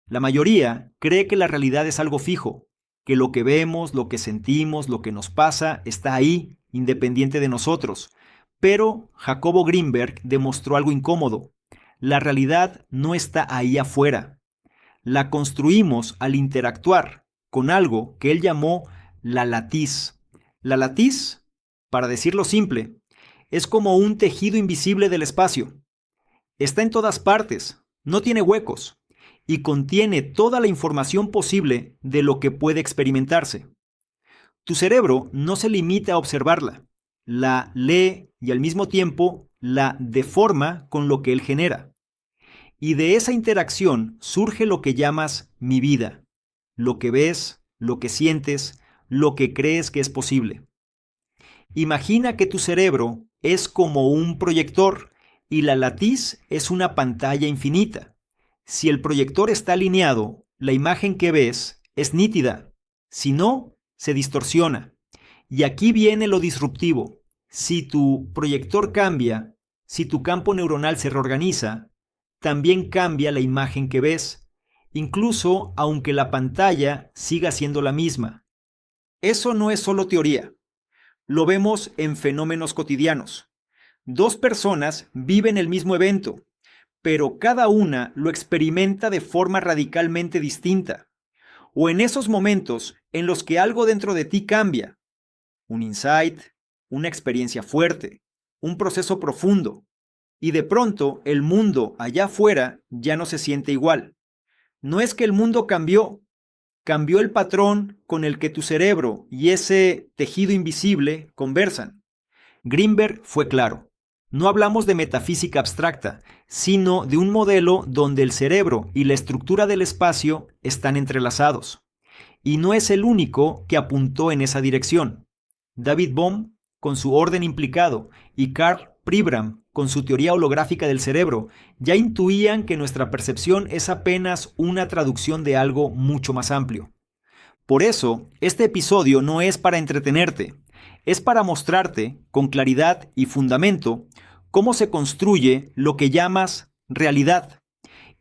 La mayoría cree que la realidad es algo fijo, que lo que vemos, lo que sentimos, lo que nos pasa, está ahí, independiente de nosotros. Pero Jacobo Greenberg demostró algo incómodo. La realidad no está ahí afuera. La construimos al interactuar con algo que él llamó la latiz. La latiz, para decirlo simple, es como un tejido invisible del espacio. Está en todas partes, no tiene huecos y contiene toda la información posible de lo que puede experimentarse. Tu cerebro no se limita a observarla, la lee y al mismo tiempo la deforma con lo que él genera. Y de esa interacción surge lo que llamas mi vida, lo que ves, lo que sientes, lo que crees que es posible. Imagina que tu cerebro es como un proyector y la latiz es una pantalla infinita. Si el proyector está alineado, la imagen que ves es nítida. Si no, se distorsiona. Y aquí viene lo disruptivo. Si tu proyector cambia, si tu campo neuronal se reorganiza, también cambia la imagen que ves, incluso aunque la pantalla siga siendo la misma. Eso no es solo teoría. Lo vemos en fenómenos cotidianos. Dos personas viven el mismo evento, pero cada una lo experimenta de forma radicalmente distinta. O en esos momentos en los que algo dentro de ti cambia, un insight, una experiencia fuerte, un proceso profundo, y de pronto el mundo allá afuera ya no se siente igual. No es que el mundo cambió el patrón con el que tu cerebro y ese tejido invisible conversan. Greenberg fue claro. No hablamos de metafísica abstracta, sino de un modelo donde el cerebro y la estructura del espacio están entrelazados. Y no es el único que apuntó en esa dirección. David Bohm, con su orden implicado, y Karl Pribram, con su teoría holográfica del cerebro, ya intuían que nuestra percepción es apenas una traducción de algo mucho más amplio. Por eso, este episodio no es para entretenerte, es para mostrarte, con claridad y fundamento, cómo se construye lo que llamas realidad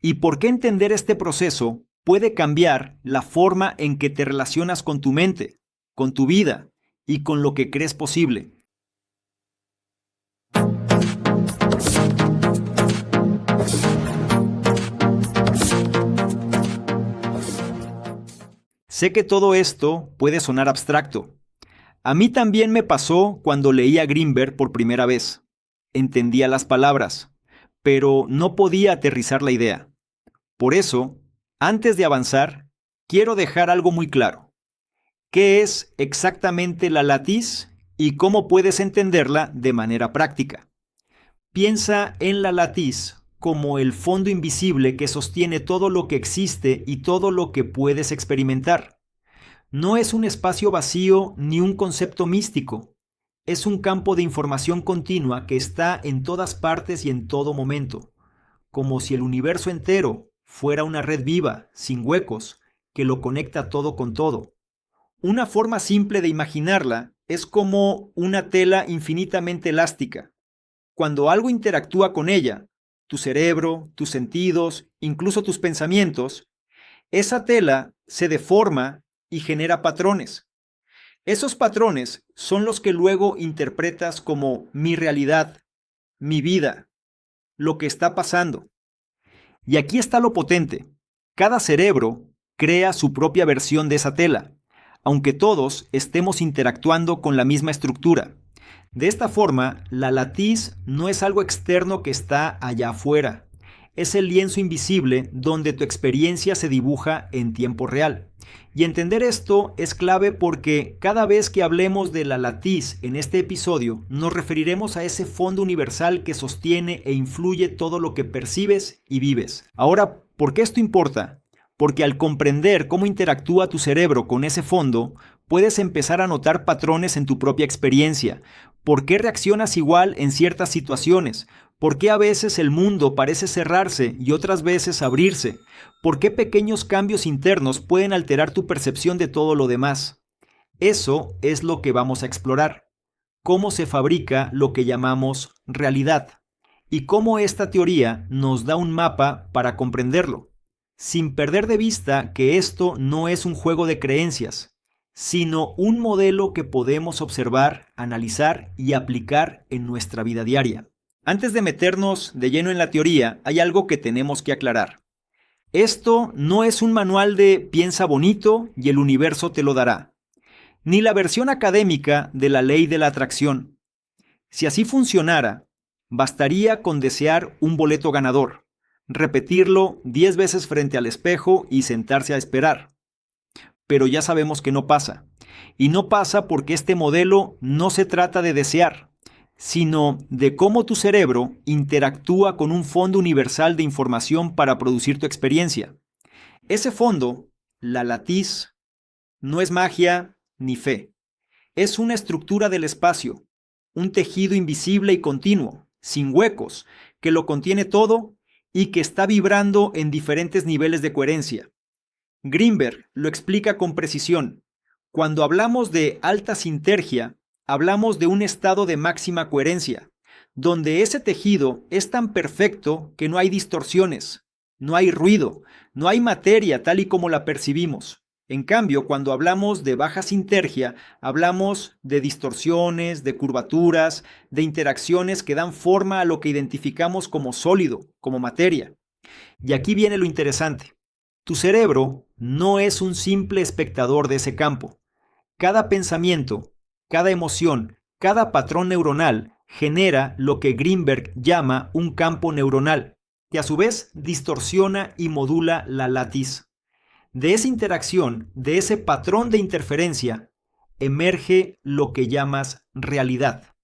y por qué entender este proceso puede cambiar la forma en que te relacionas con tu mente, con tu vida y con lo que crees posible. Sé que todo esto puede sonar abstracto. A mí también me pasó cuando leí a Greenberg por primera vez. Entendía las palabras, pero no podía aterrizar la idea. Por eso, antes de avanzar, quiero dejar algo muy claro. ¿Qué es exactamente la latiz y cómo puedes entenderla de manera práctica? Piensa en la latiz como el fondo invisible que sostiene todo lo que existe y todo lo que puedes experimentar. No es un espacio vacío ni un concepto místico. Es un campo de información continua que está en todas partes y en todo momento, como si el universo entero fuera una red viva, sin huecos, que lo conecta todo con todo. Una forma simple de imaginarla es como una tela infinitamente elástica. Cuando algo interactúa con ella, tu cerebro, tus sentidos, incluso tus pensamientos, esa tela se deforma y genera patrones. Esos patrones son los que luego interpretas como mi realidad, mi vida, lo que está pasando. Y aquí está lo potente. Cada cerebro crea su propia versión de esa tela, aunque todos estemos interactuando con la misma estructura. De esta forma, la latiz no es algo externo que está allá afuera. Es el lienzo invisible donde tu experiencia se dibuja en tiempo real. Y entender esto es clave porque cada vez que hablemos de la latiz en este episodio, nos referiremos a ese fondo universal que sostiene e influye todo lo que percibes y vives. Ahora, ¿por qué esto importa? Porque al comprender cómo interactúa tu cerebro con ese fondo, puedes empezar a notar patrones en tu propia experiencia. ¿Por qué reaccionas igual en ciertas situaciones? ¿Por qué a veces el mundo parece cerrarse y otras veces abrirse? ¿Por qué pequeños cambios internos pueden alterar tu percepción de todo lo demás? Eso es lo que vamos a explorar. Cómo se fabrica lo que llamamos realidad y cómo esta teoría nos da un mapa para comprenderlo. sin perder de vista que esto no es un juego de creencias, sino un modelo que podemos observar, analizar y aplicar en nuestra vida diaria. Antes de meternos de lleno en la teoría, hay algo que tenemos que aclarar. Esto no es un manual de piensa bonito y el universo te lo dará, ni la versión académica de la ley de la atracción. Si así funcionara, bastaría con desear un boleto ganador, repetirlo 10 veces frente al espejo y sentarse a esperar. Pero ya sabemos que no pasa. Y no pasa porque este modelo no se trata de desear, sino de cómo tu cerebro interactúa con un fondo universal de información para producir tu experiencia. Ese fondo, la latiz, no es magia ni fe. Es una estructura del espacio, un tejido invisible y continuo, sin huecos, que lo contiene todo y que está vibrando en diferentes niveles de coherencia. Greenberg lo explica con precisión. Cuando hablamos de alta sintergia, hablamos de un estado de máxima coherencia, donde ese tejido es tan perfecto que no hay distorsiones, no hay ruido, no hay materia tal y como la percibimos. En cambio, cuando hablamos de baja sintergia, hablamos de distorsiones, de curvaturas, de interacciones que dan forma a lo que identificamos como sólido, como materia. Y aquí viene lo interesante. Tu cerebro no es un simple espectador de ese campo. Cada pensamiento, cada emoción, cada patrón neuronal genera lo que Greenberg llama un campo neuronal, que a su vez distorsiona y modula la latiz. De esa interacción, de ese patrón de interferencia, emerge lo que llamas realidad.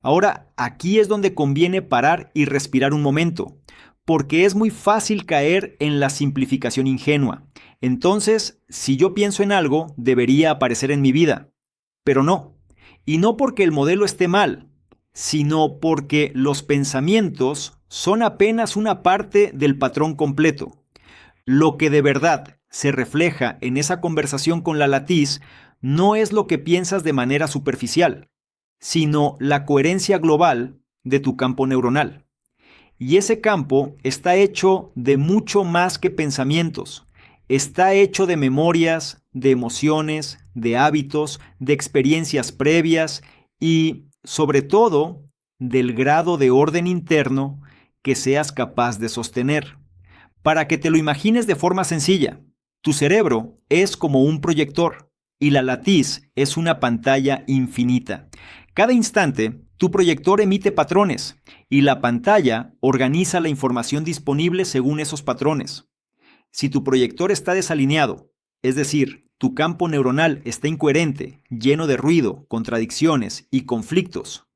Ahora, aquí es donde conviene parar y respirar un momento, porque es muy fácil caer en la simplificación ingenua. Entonces, si yo pienso en algo, debería aparecer en mi vida. Pero no. Y no porque el modelo esté mal, sino porque los pensamientos son apenas una parte del patrón completo. Lo que de verdad se refleja en esa conversación con la latiz no es lo que piensas de manera superficial, sino la coherencia global de tu campo neuronal. Y ese campo está hecho de mucho más que pensamientos. Está hecho de memorias, de emociones, de hábitos, de experiencias previas y, sobre todo, del grado de orden interno que seas capaz de sostener. Para que te lo imagines de forma sencilla, tu cerebro es como un proyector y la latiz es una pantalla infinita. Cada instante, tu proyector emite patrones y la pantalla organiza la información disponible según esos patrones. Si tu proyector está desalineado, es decir, tu campo neuronal está incoherente, lleno de ruido, contradicciones y conflictos,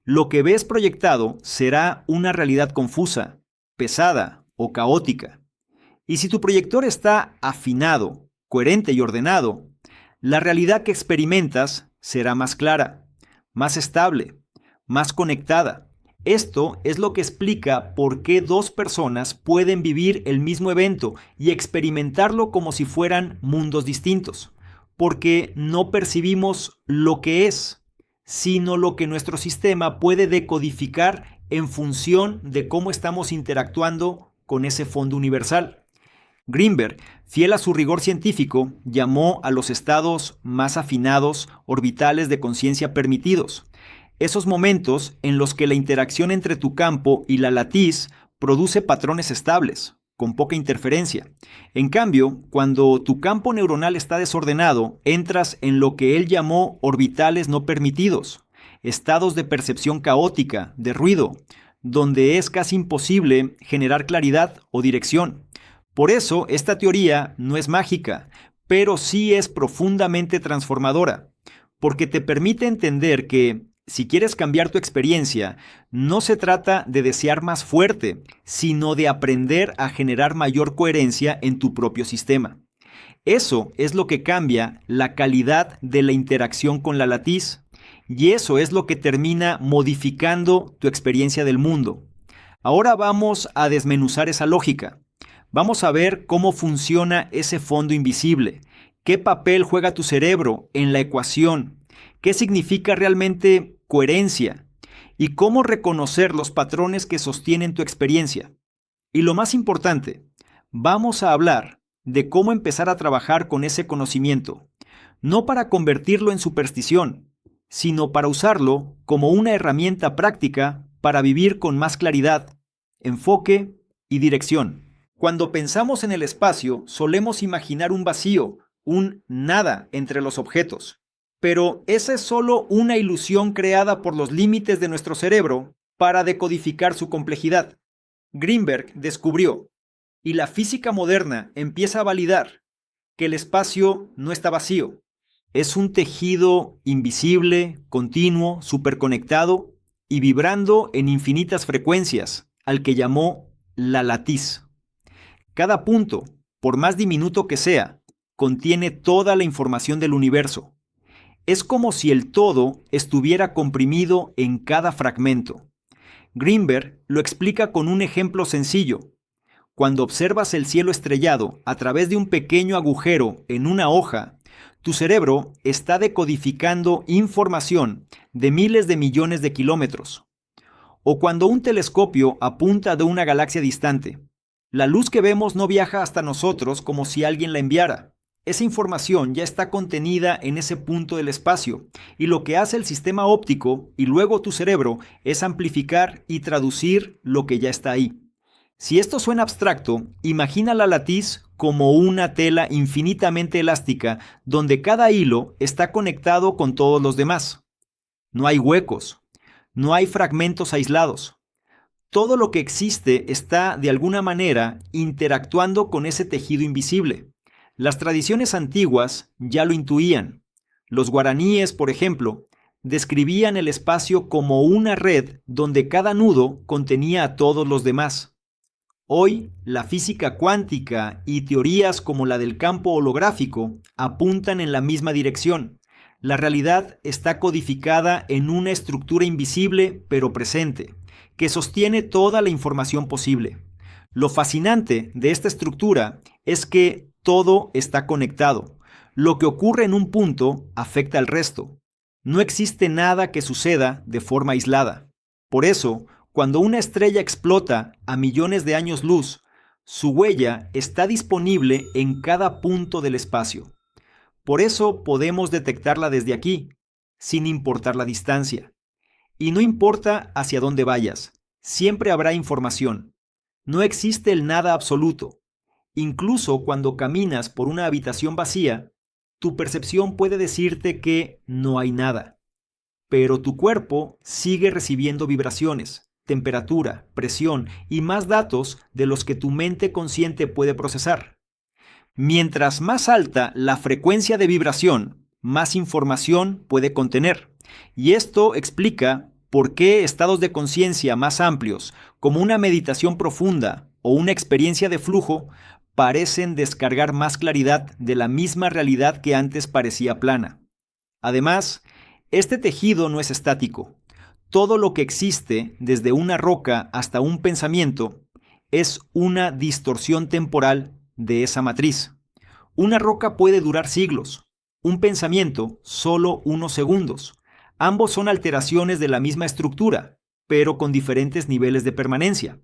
lo que ves proyectado será una realidad confusa, pesada o caótica. Y si tu proyector está afinado, coherente y ordenado, la realidad que experimentas será más clara, más estable, más conectada. Esto es lo que explica por qué dos personas pueden vivir el mismo evento y experimentarlo como si fueran mundos distintos, porque no percibimos lo que es, sino lo que nuestro sistema puede decodificar en función de cómo estamos interactuando con ese fondo universal. Greenberg, fiel a su rigor científico, llamó a los estados más afinados orbitales de conciencia permitidos, esos momentos en los que la interacción entre tu campo y la latiz produce patrones estables, con poca interferencia. En cambio, cuando tu campo neuronal está desordenado, entras en lo que él llamó orbitales no permitidos, estados de percepción caótica, de ruido, donde es casi imposible generar claridad o dirección. Por eso, esta teoría no es mágica, pero sí es profundamente transformadora, porque te permite entender que, si quieres cambiar tu experiencia, no se trata de desear más fuerte, sino de aprender a generar mayor coherencia en tu propio sistema. Eso es lo que cambia la calidad de la interacción con la latiz, y eso es lo que termina modificando tu experiencia del mundo. Ahora vamos a desmenuzar esa lógica. Vamos a ver cómo funciona ese fondo invisible, qué papel juega tu cerebro en la ecuación, qué significa realmente coherencia y cómo reconocer los patrones que sostienen tu experiencia. Y lo más importante, Vamos a hablar de cómo empezar a trabajar con ese conocimiento, no para convertirlo en superstición, sino para usarlo como una herramienta práctica para vivir con más claridad, enfoque y dirección. Cuando pensamos en el espacio, solemos imaginar un vacío, un nada entre los objetos. Pero esa es solo una ilusión creada por los límites de nuestro cerebro para decodificar su complejidad. Greenberg descubrió, y la física moderna empieza a validar, que el espacio no está vacío. Es un tejido invisible, continuo, superconectado y vibrando en infinitas frecuencias, al que llamó la latiz. Cada punto, por más diminuto que sea, contiene toda la información del universo. Es como si el todo estuviera comprimido en cada fragmento. Greenberg lo explica con un ejemplo sencillo. Cuando observas el cielo estrellado a través de un pequeño agujero en una hoja, tu cerebro está decodificando información de miles de millones de kilómetros. O cuando un telescopio apunta de una galaxia distante, la luz que vemos no viaja hasta nosotros como si alguien la enviara. Esa información ya está contenida en ese punto del espacio, y lo que hace el sistema óptico y luego tu cerebro es amplificar y traducir lo que ya está ahí. Si esto suena abstracto, imagina la latiz como una tela infinitamente elástica donde cada hilo está conectado con todos los demás. No hay huecos, no hay fragmentos aislados. Todo lo que existe está, de alguna manera, interactuando con ese tejido invisible. Las tradiciones antiguas ya lo intuían. Los guaraníes, por ejemplo, describían el espacio como una red donde cada nudo contenía a todos los demás. Hoy, la física cuántica y teorías como la del campo holográfico apuntan en la misma dirección. La realidad está codificada en una estructura invisible pero presente, que sostiene toda la información posible. Lo fascinante de esta estructura es que todo está conectado. Lo que ocurre en un punto afecta al resto. No existe nada que suceda de forma aislada. Por eso, cuando una estrella explota a millones de años luz, su huella está disponible en cada punto del espacio. Por eso podemos detectarla desde aquí, sin importar la distancia. Y no importa hacia dónde vayas, siempre habrá información. No existe el nada absoluto. Incluso cuando caminas por una habitación vacía, tu percepción puede decirte que no hay nada. Pero tu cuerpo sigue recibiendo vibraciones, temperatura, presión y más datos de los que tu mente consciente puede procesar. Mientras más alta la frecuencia de vibración, más información puede contener. Y esto explica por qué estados de conciencia más amplios, como una meditación profunda o una experiencia de flujo, parecen descargar más claridad de la misma realidad que antes parecía plana. Además, este tejido no es estático. Todo lo que existe, desde una roca hasta un pensamiento, es una distorsión temporal de esa matriz. Una roca puede durar siglos, un pensamiento solo unos segundos. Ambos son alteraciones de la misma estructura, pero con diferentes niveles de permanencia.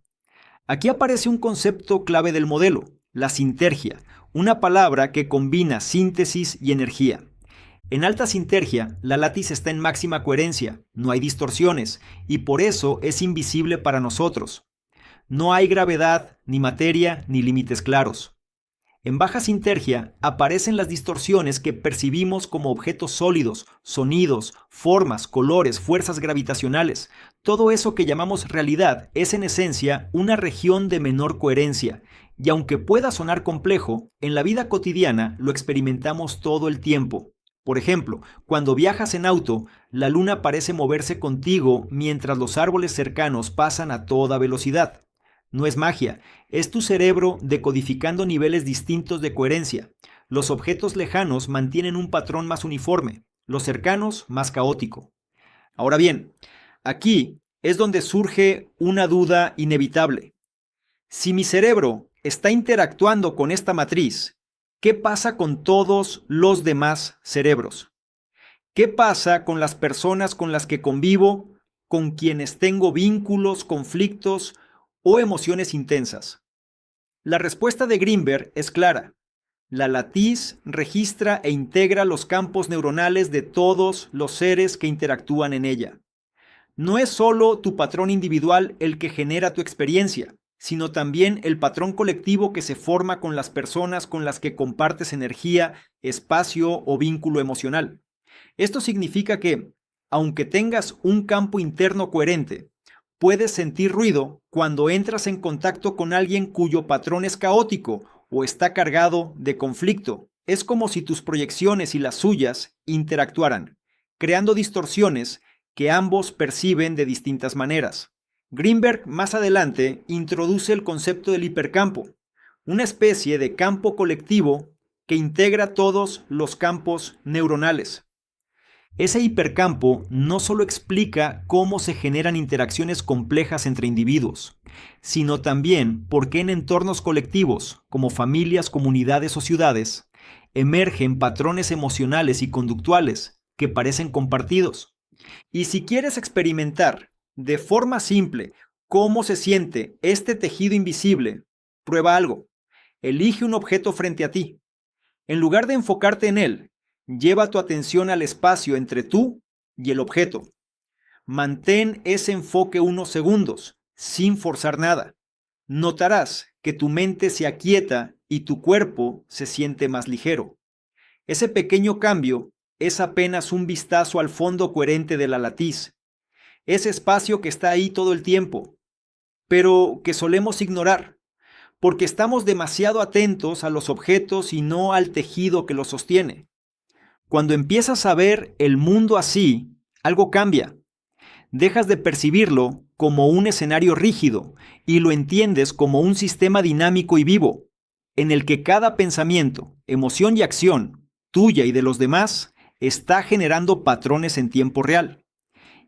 Aquí aparece un concepto clave del modelo, la sintergia, una palabra que combina síntesis y energía. En alta sintergia, la latiz está en máxima coherencia, no hay distorsiones, y por eso es invisible para nosotros. No hay gravedad, ni materia, ni límites claros. En baja sintergia aparecen las distorsiones que percibimos como objetos sólidos, sonidos, formas, colores, fuerzas gravitacionales. Todo eso que llamamos realidad es en esencia una región de menor coherencia, y aunque pueda sonar complejo, en la vida cotidiana lo experimentamos todo el tiempo. Por ejemplo, cuando viajas en auto, la luna parece moverse contigo mientras los árboles cercanos pasan a toda velocidad. No es magia, es tu cerebro decodificando niveles distintos de coherencia. Los objetos lejanos mantienen un patrón más uniforme, los cercanos más caótico. Ahora bien, aquí es donde surge una duda inevitable. Si mi cerebro está interactuando con esta matriz, ¿qué pasa con todos los demás cerebros? ¿Qué pasa con las personas con las que convivo, con quienes tengo vínculos, conflictos o emociones intensas? La respuesta de Greenberg es clara. La latiz registra e integra los campos neuronales de todos los seres que interactúan en ella. No es solo tu patrón individual el que genera tu experiencia, sino también el patrón colectivo que se forma con las personas con las que compartes energía, espacio o vínculo emocional. Esto significa que, aunque tengas un campo interno coherente, puedes sentir ruido cuando entras en contacto con alguien cuyo patrón es caótico o está cargado de conflicto. Es como si tus proyecciones y las suyas interactuaran, creando distorsiones que ambos perciben de distintas maneras. Greenberg más adelante introduce el concepto del hipercampo, una especie de campo colectivo que integra todos los campos neuronales. Ese hipercampo no solo explica cómo se generan interacciones complejas entre individuos, sino también por qué en entornos colectivos, como familias, comunidades o ciudades, emergen patrones emocionales y conductuales que parecen compartidos. Y si quieres experimentar de forma simple cómo se siente este tejido invisible, prueba algo. Elige un objeto frente a ti. En lugar de enfocarte en él, lleva tu atención al espacio entre tú y el objeto. Mantén ese enfoque unos segundos, sin forzar nada. Notarás que tu mente se aquieta y tu cuerpo se siente más ligero. Ese pequeño cambio es apenas un vistazo al fondo coherente de la latiz. Ese espacio que está ahí todo el tiempo, pero que solemos ignorar, porque estamos demasiado atentos a los objetos y no al tejido que los sostiene. Cuando empiezas a ver el mundo así, algo cambia. Dejas de percibirlo como un escenario rígido y lo entiendes como un sistema dinámico y vivo, en el que cada pensamiento, emoción y acción, tuya y de los demás, está generando patrones en tiempo real.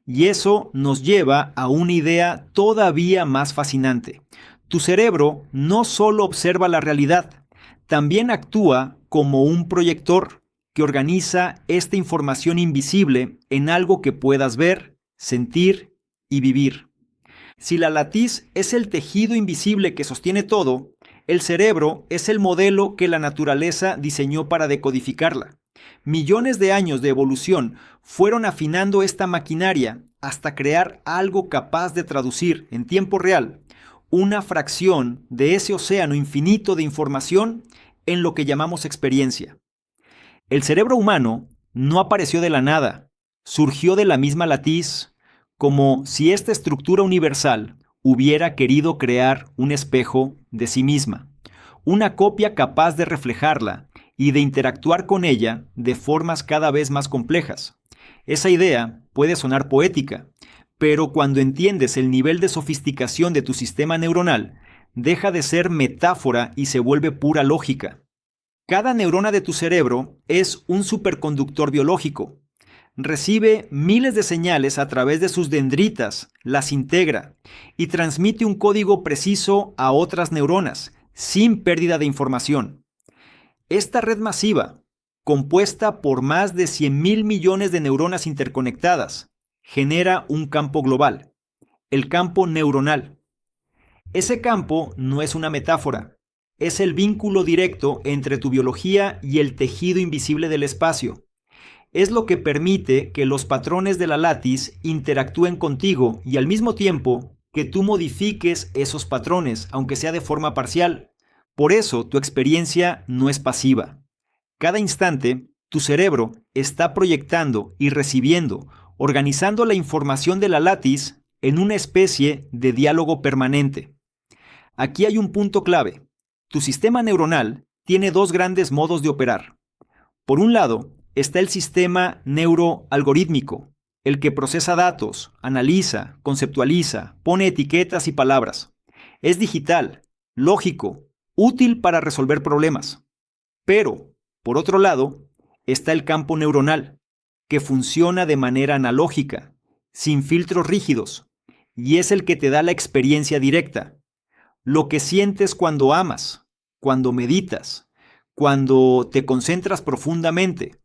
Y eso nos lleva a una idea todavía más fascinante. Tu cerebro no solo observa la realidad, también actúa como un proyector que organiza esta información invisible en algo que puedas ver, sentir y vivir. Si la latiz es el tejido invisible que sostiene todo, el cerebro es el modelo que la naturaleza diseñó para decodificarla. Millones de años de evolución fueron afinando esta maquinaria hasta crear algo capaz de traducir en tiempo real una fracción de ese océano infinito de información en lo que llamamos experiencia. El cerebro humano no apareció de la nada, surgió de la misma latiz, como si esta estructura universal hubiera querido crear un espejo de sí misma, una copia capaz de reflejarla y de interactuar con ella de formas cada vez más complejas. Esa idea puede sonar poética, pero cuando entiendes el nivel de sofisticación de tu sistema neuronal, deja de ser metáfora y se vuelve pura lógica. Cada neurona de tu cerebro es un superconductor biológico. Recibe miles de señales a través de sus dendritas, las integra y transmite un código preciso a otras neuronas, sin pérdida de información. Esta red masiva, compuesta por más de 100.000 millones de neuronas interconectadas, genera un campo global, el campo neuronal. Ese campo no es una metáfora, es el vínculo directo entre tu biología y el tejido invisible del espacio. Es lo que permite que los patrones de la latiz interactúen contigo y al mismo tiempo que tú modifiques esos patrones, aunque sea de forma parcial. Por eso tu experiencia no es pasiva. Cada instante, tu cerebro está proyectando y recibiendo, organizando la información de la latiz en una especie de diálogo permanente. Aquí hay un punto clave. Tu sistema neuronal tiene dos grandes modos de operar. Por un lado, está el sistema neuroalgorítmico, el que procesa datos, analiza, conceptualiza, pone etiquetas y palabras. Es digital, lógico, útil para resolver problemas. Pero, por otro lado, está el campo neuronal, que funciona de manera analógica, sin filtros rígidos, y es el que te da la experiencia directa. Lo que sientes cuando amas, cuando meditas, cuando te concentras profundamente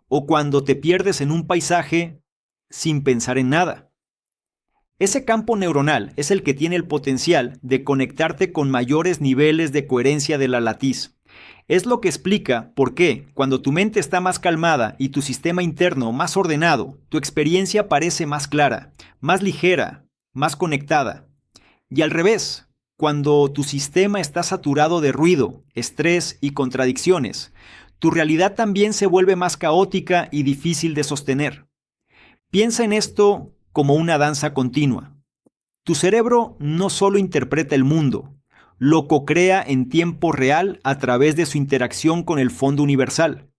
o cuando te pierdes en un paisaje sin pensar en nada. Ese campo neuronal es el que tiene el potencial de conectarte con mayores niveles de coherencia de la latiz. Es lo que explica por qué, cuando tu mente está más calmada y tu sistema interno más ordenado, tu experiencia parece más clara, más ligera, más conectada. Y al revés, cuando tu sistema está saturado de ruido, estrés y contradicciones, tu realidad también se vuelve más caótica y difícil de sostener. Piensa en esto como una danza continua. Tu cerebro no solo interpreta el mundo, lo cocrea en tiempo real a través de su interacción con el fondo universal.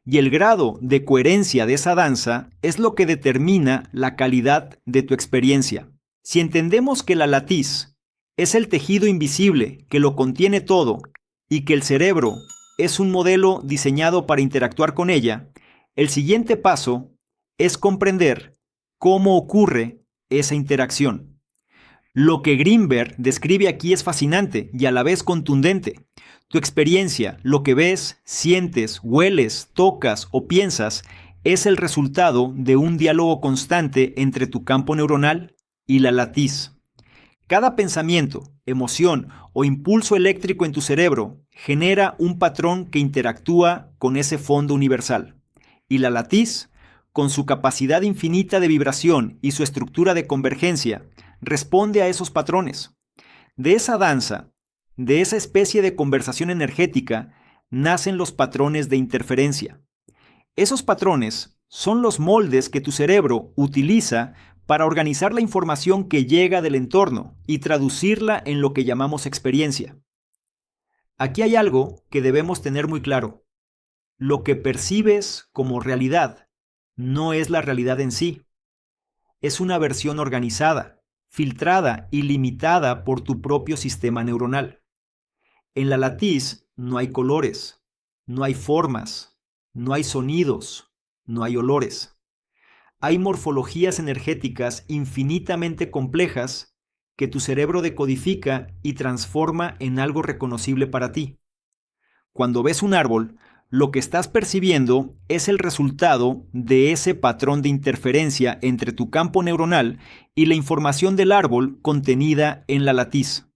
Y el grado de coherencia de esa danza es lo que determina la calidad de tu experiencia. Si entendemos que la latiz es el tejido invisible que lo contiene todo y que el cerebro es un modelo diseñado para interactuar con ella, el siguiente paso es comprender cómo ocurre esa interacción. Lo que Greenberg describe aquí es fascinante y a la vez contundente. Tu experiencia, lo que ves, sientes, hueles, tocas o piensas, es el resultado de un diálogo constante entre tu campo neuronal y la latiz. Cada pensamiento, emoción o impulso eléctrico en tu cerebro genera un patrón que interactúa con ese fondo universal. Y la latiz, con su capacidad infinita de vibración y su estructura de convergencia, responde a esos patrones. De esa danza, de esa especie de conversación energética, nacen los patrones de interferencia. Esos patrones son los moldes que tu cerebro utiliza para organizar la información que llega del entorno y traducirla en lo que llamamos experiencia. Aquí hay algo que debemos tener muy claro. Lo que percibes como realidad no es la realidad en sí. Es una versión organizada, filtrada y limitada por tu propio sistema neuronal. En la latiz no hay colores, no hay formas, no hay sonidos, no hay olores. Hay morfologías energéticas infinitamente complejas que tu cerebro decodifica y transforma en algo reconocible para ti. Cuando ves un árbol, lo que estás percibiendo es el resultado de ese patrón de interferencia entre tu campo neuronal y la información del árbol contenida en la latiz.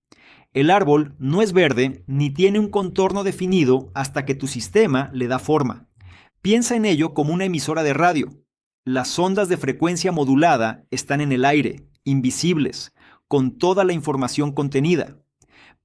El árbol no es verde ni tiene un contorno definido hasta que tu sistema le da forma. Piensa en ello como una emisora de radio. Las ondas de frecuencia modulada están en el aire, invisibles, con toda la información contenida.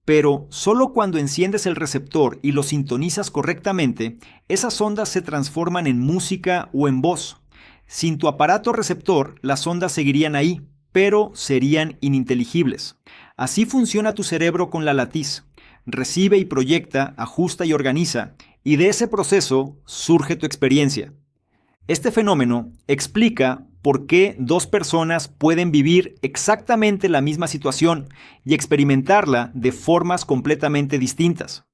Pero solo cuando enciendes el receptor y lo sintonizas correctamente, esas ondas se transforman en música o en voz. Sin tu aparato receptor, las ondas seguirían ahí, pero serían ininteligibles. Así funciona tu cerebro con la latiz. Recibe y proyecta, ajusta y organiza, y de ese proceso surge tu experiencia. Este fenómeno explica por qué dos personas pueden vivir exactamente la misma situación y experimentarla de formas completamente distintas.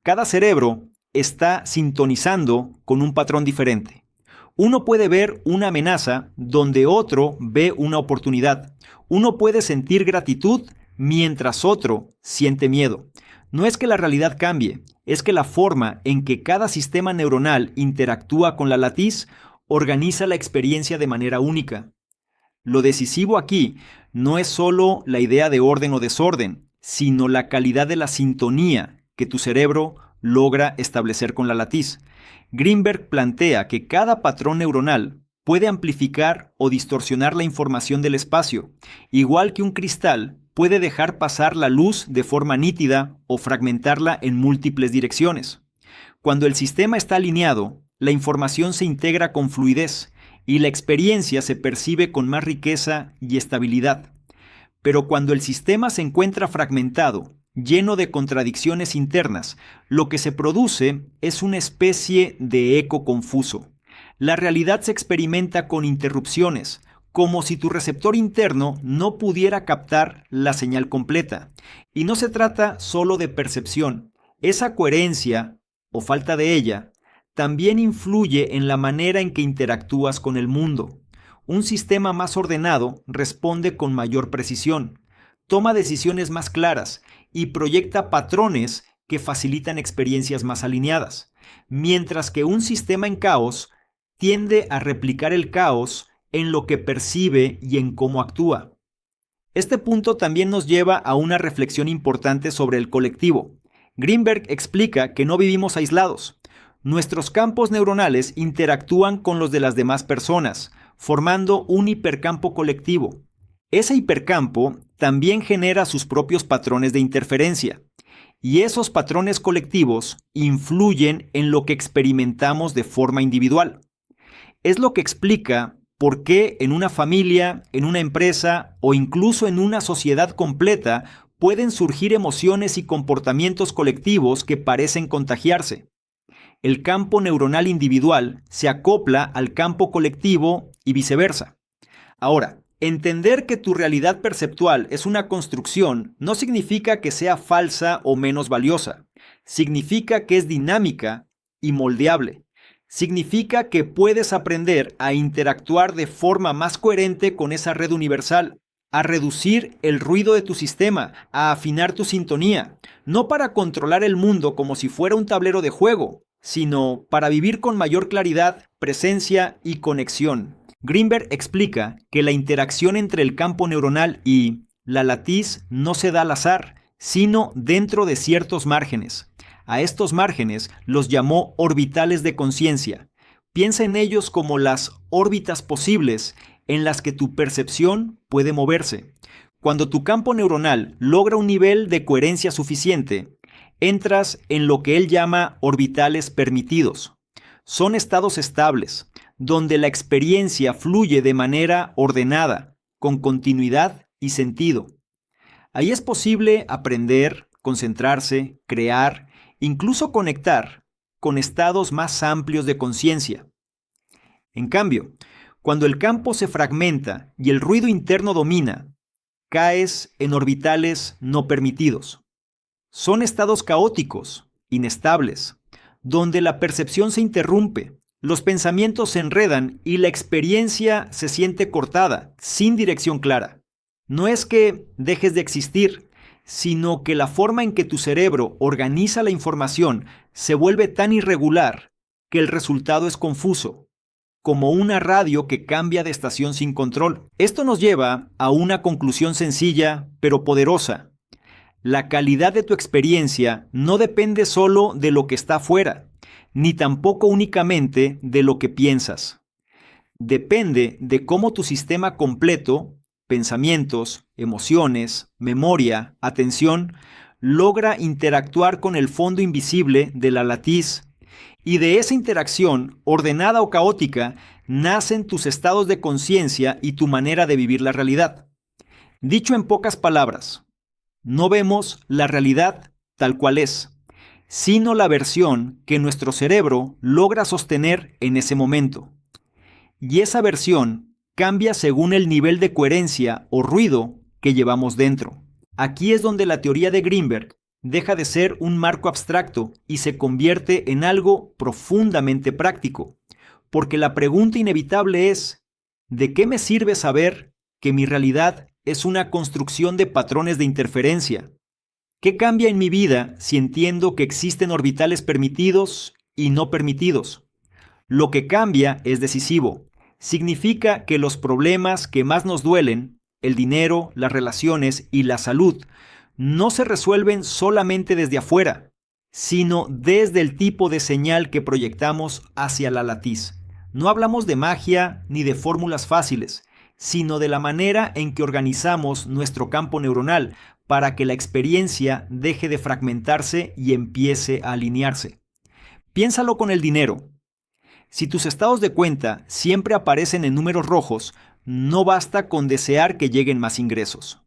Cada cerebro está sintonizando con un patrón diferente. Uno puede ver una amenaza donde otro ve una oportunidad. Uno puede sentir gratitud mientras otro siente miedo. No es que la realidad cambie, es que la forma en que cada sistema neuronal interactúa con la latiz organiza la experiencia de manera única. Lo decisivo aquí no es solo la idea de orden o desorden, sino la calidad de la sintonía que tu cerebro logra establecer con la latiz. Greenberg plantea que cada patrón neuronal puede amplificar o distorsionar la información del espacio, igual que un cristal puede dejar pasar la luz de forma nítida o fragmentarla en múltiples direcciones. Cuando el sistema está alineado, la información se integra con fluidez y la experiencia se percibe con más riqueza y estabilidad. Pero cuando el sistema se encuentra fragmentado, lleno de contradicciones internas, lo que se produce es una especie de eco confuso. La realidad se experimenta con interrupciones, como si tu receptor interno no pudiera captar la señal completa. Y no se trata solo de percepción. Esa coherencia, o falta de ella, también influye en la manera en que interactúas con el mundo. Un sistema más ordenado responde con mayor precisión, toma decisiones más claras y proyecta patrones que facilitan experiencias más alineadas, mientras que un sistema en caos tiende a replicar el caos en lo que percibe y en cómo actúa. Este punto también nos lleva a una reflexión importante sobre el colectivo. Greenberg explica que no vivimos aislados. Nuestros campos neuronales interactúan con los de las demás personas, formando un hipercampo colectivo. Ese hipercampo también genera sus propios patrones de interferencia, y esos patrones colectivos influyen en lo que experimentamos de forma individual. Es lo que explica por qué en una familia, en una empresa o incluso en una sociedad completa pueden surgir emociones y comportamientos colectivos que parecen contagiarse. El campo neuronal individual se acopla al campo colectivo y viceversa. Ahora, entender que tu realidad perceptual es una construcción no significa que sea falsa o menos valiosa. Significa que es dinámica y moldeable. Significa que puedes aprender a interactuar de forma más coherente con esa red universal, a reducir el ruido de tu sistema, a afinar tu sintonía, no para controlar el mundo como si fuera un tablero de juego, sino para vivir con mayor claridad, presencia y conexión. Greenberg explica que la interacción entre el campo neuronal y la latiz no se da al azar, sino dentro de ciertos márgenes. A estos márgenes los llamó orbitales de conciencia. Piensa en ellos como las órbitas posibles en las que tu percepción puede moverse. Cuando tu campo neuronal logra un nivel de coherencia suficiente, entras en lo que él llama orbitales permitidos. Son estados estables, donde la experiencia fluye de manera ordenada, con continuidad y sentido. Ahí es posible aprender, concentrarse, crear, incluso conectar con estados más amplios de conciencia. En cambio, cuando el campo se fragmenta y el ruido interno domina, caes en orbitales no permitidos. Son estados caóticos, inestables, donde la percepción se interrumpe, los pensamientos se enredan y la experiencia se siente cortada, sin dirección clara. No es que dejes de existir, sino que la forma en que tu cerebro organiza la información se vuelve tan irregular que el resultado es confuso, como una radio que cambia de estación sin control. Esto nos lleva a una conclusión sencilla, pero poderosa. La calidad de tu experiencia no depende solo de lo que está afuera, ni tampoco únicamente de lo que piensas. Depende de cómo tu sistema completo, pensamientos, emociones, memoria, atención, logra interactuar con el fondo invisible de la latiz, y de esa interacción, ordenada o caótica, nacen tus estados de conciencia y tu manera de vivir la realidad. Dicho en pocas palabras, no vemos la realidad tal cual es, sino la versión que nuestro cerebro logra sostener en ese momento. Y esa versión cambia según el nivel de coherencia o ruido que llevamos dentro. Aquí es donde la teoría de Greenberg deja de ser un marco abstracto y se convierte en algo profundamente práctico, porque la pregunta inevitable es, ¿de qué me sirve saber que mi realidad es una construcción de patrones de interferencia? ¿Qué cambia en mi vida si entiendo que existen orbitales permitidos y no permitidos? Lo que cambia es decisivo. Significa que los problemas que más nos duelen, el dinero, las relaciones y la salud, no se resuelven solamente desde afuera, sino desde el tipo de señal que proyectamos hacia la latiz. No hablamos de magia ni de fórmulas fáciles, sino de la manera en que organizamos nuestro campo neuronal para que la experiencia deje de fragmentarse y empiece a alinearse. Piénsalo con el dinero. Si tus estados de cuenta siempre aparecen en números rojos, no basta con desear que lleguen más ingresos.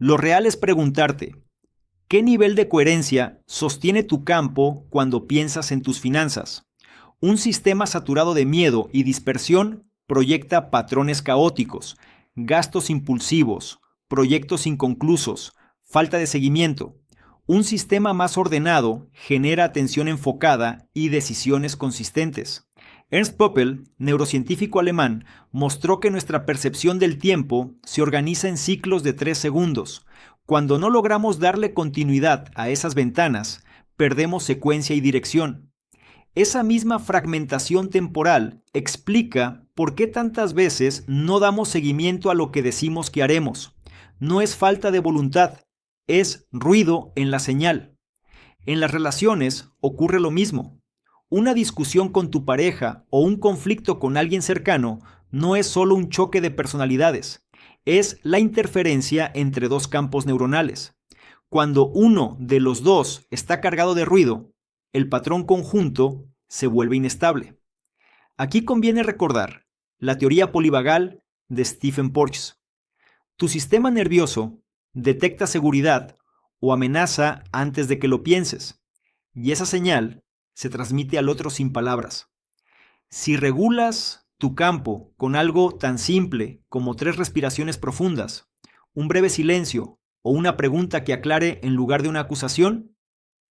Lo real es preguntarte, ¿qué nivel de coherencia sostiene tu campo cuando piensas en tus finanzas? Un sistema saturado de miedo y dispersión proyecta patrones caóticos, gastos impulsivos, proyectos inconclusos, falta de seguimiento. Un sistema más ordenado genera atención enfocada y decisiones consistentes. Ernst Poppel, neurocientífico alemán, mostró que nuestra percepción del tiempo se organiza en ciclos de 3 segundos. Cuando no logramos darle continuidad a esas ventanas, perdemos secuencia y dirección. Esa misma fragmentación temporal explica por qué tantas veces no damos seguimiento a lo que decimos que haremos. No es falta de voluntad, es ruido en la señal. En las relaciones ocurre lo mismo. Una discusión con tu pareja o un conflicto con alguien cercano no es solo un choque de personalidades, es la interferencia entre dos campos neuronales. Cuando uno de los dos está cargado de ruido, el patrón conjunto se vuelve inestable. Aquí conviene recordar la teoría polivagal de Stephen Porges. Tu sistema nervioso detecta seguridad o amenaza antes de que lo pienses, y esa señal se transmite al otro sin palabras. Si regulas tu campo con algo tan simple como 3 respiraciones profundas, un breve silencio o una pregunta que aclare en lugar de una acusación,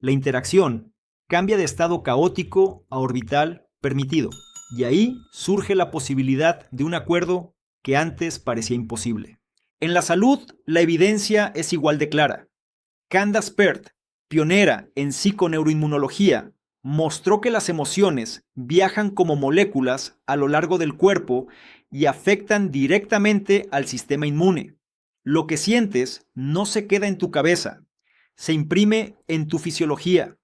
la interacción cambia de estado caótico a orbital permitido, y ahí surge la posibilidad de un acuerdo que antes parecía imposible. En la salud, la evidencia es igual de clara. Candace Pert, pionera en psiconeuroinmunología, mostró que las emociones viajan como moléculas a lo largo del cuerpo y afectan directamente al sistema inmune. Lo que sientes no se queda en tu cabeza, se imprime en tu fisiología.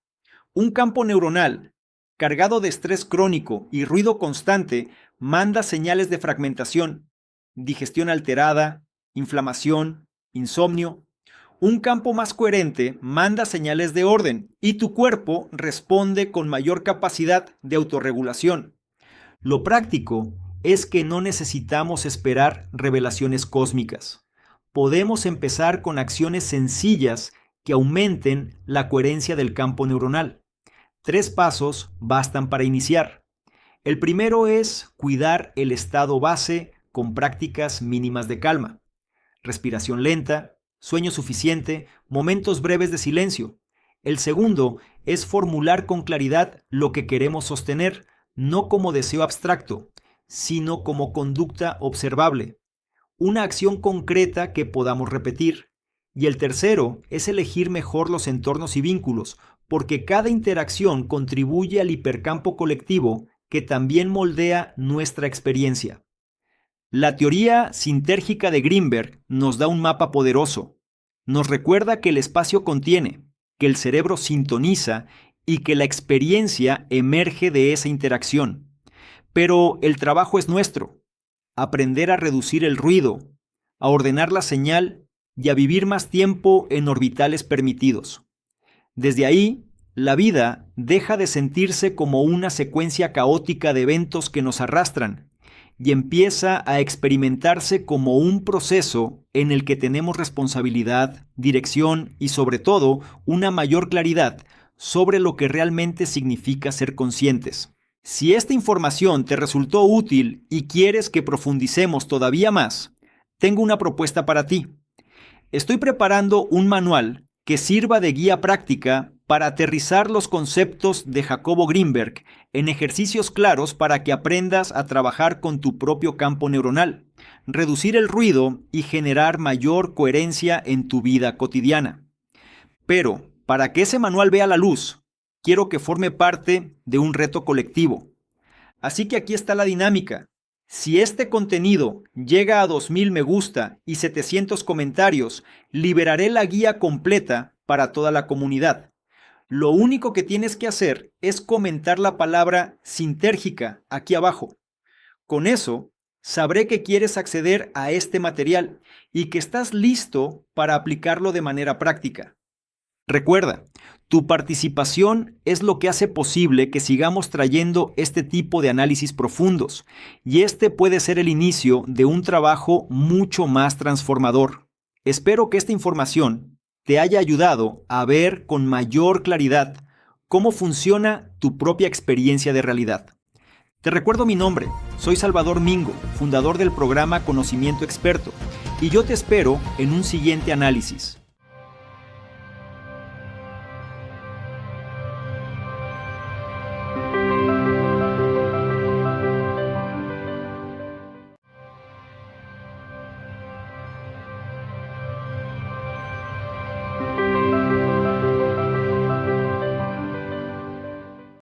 Un campo neuronal cargado de estrés crónico y ruido constante manda señales de fragmentación, digestión alterada, inflamación, insomnio. Un campo más coherente manda señales de orden y tu cuerpo responde con mayor capacidad de autorregulación. Lo práctico es que no necesitamos esperar revelaciones cósmicas. Podemos empezar con acciones sencillas que aumenten la coherencia del campo neuronal. 3 pasos bastan para iniciar. El primero es cuidar el estado base con prácticas mínimas de calma. Respiración lenta, sueño suficiente, momentos breves de silencio. El segundo es formular con claridad lo que queremos sostener, no como deseo abstracto, sino como conducta observable. Una acción concreta que podamos repetir. Y el tercero es elegir mejor los entornos y vínculos, porque cada interacción contribuye al hipercampo colectivo que también moldea nuestra experiencia. La teoría sintérgica de Greenberg nos da un mapa poderoso. Nos recuerda que el espacio contiene, que el cerebro sintoniza y que la experiencia emerge de esa interacción. Pero el trabajo es nuestro. Aprender a reducir el ruido, a ordenar la señal y a vivir más tiempo en orbitales permitidos. Desde ahí, la vida deja de sentirse como una secuencia caótica de eventos que nos arrastran y empieza a experimentarse como un proceso en el que tenemos responsabilidad, dirección y sobre todo una mayor claridad sobre lo que realmente significa ser conscientes. Si esta información te resultó útil y quieres que profundicemos todavía más, tengo una propuesta para ti. Estoy preparando un manual que sirva de guía práctica para aterrizar los conceptos de Jacobo Greenberg en ejercicios claros para que aprendas a trabajar con tu propio campo neuronal, reducir el ruido y generar mayor coherencia en tu vida cotidiana. Pero, para que ese manual vea la luz, quiero que forme parte de un reto colectivo. Así que aquí está la dinámica. Si este contenido llega a 2000 me gusta y 700 comentarios, liberaré la guía completa para toda la comunidad. Lo único que tienes que hacer es comentar la palabra sintérgica aquí abajo. Con eso, sabré que quieres acceder a este material y que estás listo para aplicarlo de manera práctica. Recuerda, tu participación es lo que hace posible que sigamos trayendo este tipo de análisis profundos, y este puede ser el inicio de un trabajo mucho más transformador. Espero que esta información te haya ayudado a ver con mayor claridad cómo funciona tu propia experiencia de realidad. Te recuerdo mi nombre, soy Salvador Mingo, fundador del programa Conocimiento Experto, y yo te espero en un siguiente análisis.